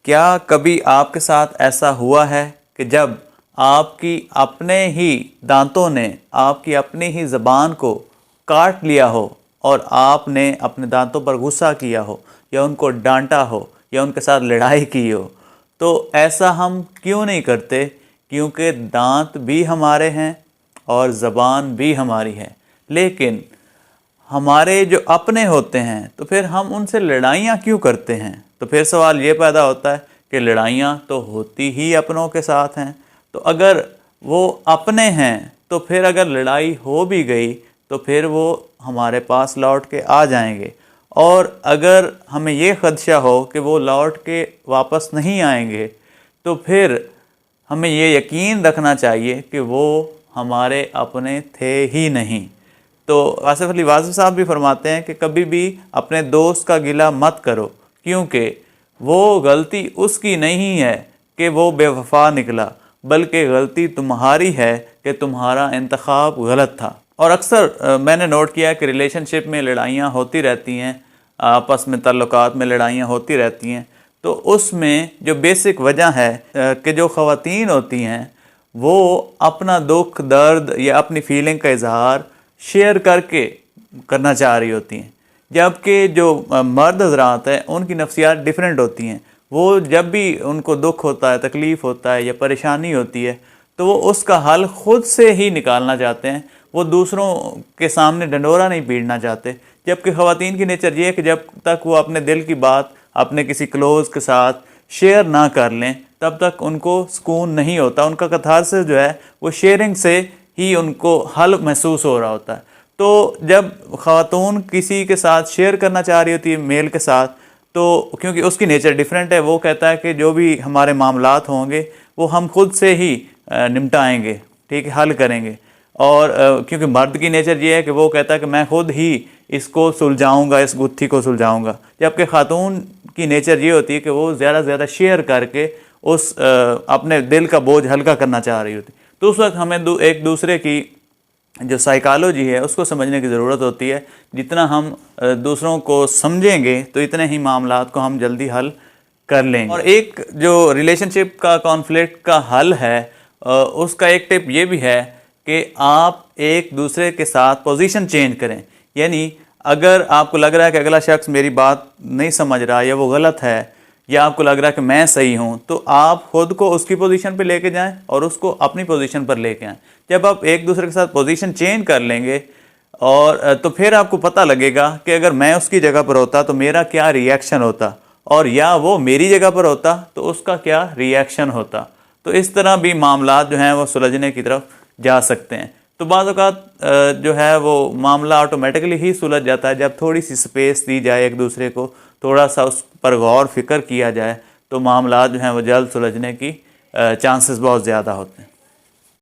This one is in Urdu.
کیا کبھی آپ کے ساتھ ایسا ہوا ہے کہ جب آپ کی اپنے ہی دانتوں نے آپ کی اپنی ہی زبان کو کاٹ لیا ہو اور آپ نے اپنے دانتوں پر غصہ کیا ہو یا ان کو ڈانٹا ہو یا ان کے ساتھ لڑائی کی ہو؟ تو ایسا ہم کیوں نہیں کرتے؟ کیونکہ دانت بھی ہمارے ہیں اور زبان بھی ہماری ہے، لیکن ہمارے جو اپنے ہوتے ہیں تو پھر ہم ان سے لڑائیاں کیوں کرتے ہیں؟ تو پھر سوال یہ پیدا ہوتا ہے کہ لڑائیاں تو ہوتی ہی اپنوں کے ساتھ ہیں، تو اگر وہ اپنے ہیں تو پھر اگر لڑائی ہو بھی گئی تو پھر وہ ہمارے پاس لوٹ کے آ جائیں گے، اور اگر ہمیں یہ خدشہ ہو کہ وہ لوٹ کے واپس نہیں آئیں گے تو پھر ہمیں یہ یقین رکھنا چاہیے کہ وہ ہمارے اپنے تھے ہی نہیں۔ تو آصف علی واصف صاحب بھی فرماتے ہیں کہ کبھی بھی اپنے دوست کا گلہ مت کرو، کیونکہ وہ غلطی اس کی نہیں ہے کہ وہ بے وفا نکلا، بلکہ غلطی تمہاری ہے کہ تمہارا انتخاب غلط تھا۔ اور اکثر میں نے نوٹ کیا کہ ریلیشن شپ میں لڑائیاں ہوتی رہتی ہیں، آپس میں تعلقات میں لڑائیاں ہوتی رہتی ہیں، تو اس میں جو بیسک وجہ ہے کہ جو خواتین ہوتی ہیں وہ اپنا دکھ درد یا اپنی فیلنگ کا اظہار شیئر کر کے کرنا چاہ رہی ہوتی ہیں، جبکہ جو مرد حضرات ہیں ان کی نفسیات ڈیفرنٹ ہوتی ہیں۔ وہ جب بھی ان کو دکھ ہوتا ہے، تکلیف ہوتا ہے یا پریشانی ہوتی ہے تو وہ اس کا حل خود سے ہی نکالنا چاہتے ہیں، وہ دوسروں کے سامنے ڈنڈورا نہیں پیٹنا چاہتے، جبکہ خواتین کی نیچر یہ ہے کہ جب تک وہ اپنے دل کی بات اپنے کسی کلوز کے ساتھ شیئر نہ کر لیں تب تک ان کو سکون نہیں ہوتا، ان کا کتھارسس جو ہے وہ شیئرنگ سے ہی ان کو حل محسوس ہو رہا ہوتا ہے۔ تو جب خواتون کسی کے ساتھ شیئر کرنا چاہ رہی ہوتی ہے میل کے ساتھ، تو کیونکہ اس کی نیچر ڈیفرنٹ ہے، وہ کہتا ہے کہ جو بھی ہمارے معاملات ہوں گے وہ ہم خود سے ہی نمٹائیں گے، ٹھیک ہے، حل کریں گے، اور کیونکہ مرد کی نیچر یہ ہے کہ وہ کہتا ہے کہ میں خود ہی اس کو سلجھاؤں گا، اس گتھی کو سلجھاؤں گا، جبکہ خاتون کی نیچر یہ ہوتی ہے کہ وہ زیادہ سے زیادہ شیئر کر کے اس اپنے دل کا بوجھ ہلکا کرنا چاہ رہی ہوتی ہے۔ تو اس وقت ہمیں ایک دوسرے کی جو سائیکالوجی ہے اس کو سمجھنے کی ضرورت ہوتی ہے۔ جتنا ہم دوسروں کو سمجھیں گے تو اتنے ہی معاملات کو ہم جلدی حل کر لیں گے۔ اور ایک جو ریلیشن شپ کا کانفلکٹ کا حل ہے اس کا ایک ٹپ یہ بھی ہے کہ آپ ایک دوسرے کے ساتھ پوزیشن چینج کریں، یعنی اگر آپ کو لگ رہا ہے کہ اگلا شخص میری بات نہیں سمجھ رہا یا وہ غلط ہے، یا آپ کو لگ رہا ہے کہ میں صحیح ہوں، تو آپ خود کو اس کی پوزیشن پہ لے کے جائیں اور اس کو اپنی پوزیشن پر لے کے آئیں۔ جب آپ ایک دوسرے کے ساتھ پوزیشن چینج کر لیں گے اور تو پھر آپ کو پتہ لگے گا کہ اگر میں اس کی جگہ پر ہوتا تو میرا کیا ری ایکشن ہوتا، اور یا وہ میری جگہ پر ہوتا تو اس کا کیا ری ایکشن ہوتا۔ تو اس طرح بھی معاملات جو ہیں وہ سلجھنے کی طرف جا سکتے ہیں۔ تو بعض اوقات جو ہے وہ معاملہ آٹومیٹکلی ہی سلجھ جاتا ہے جب تھوڑی سی سپیس دی جائے ایک دوسرے کو، تھوڑا سا اس پر غور فکر کیا جائے، تو معاملات جو ہیں وہ جلد سلجھنے کی چانسز بہت زیادہ ہوتے ہیں۔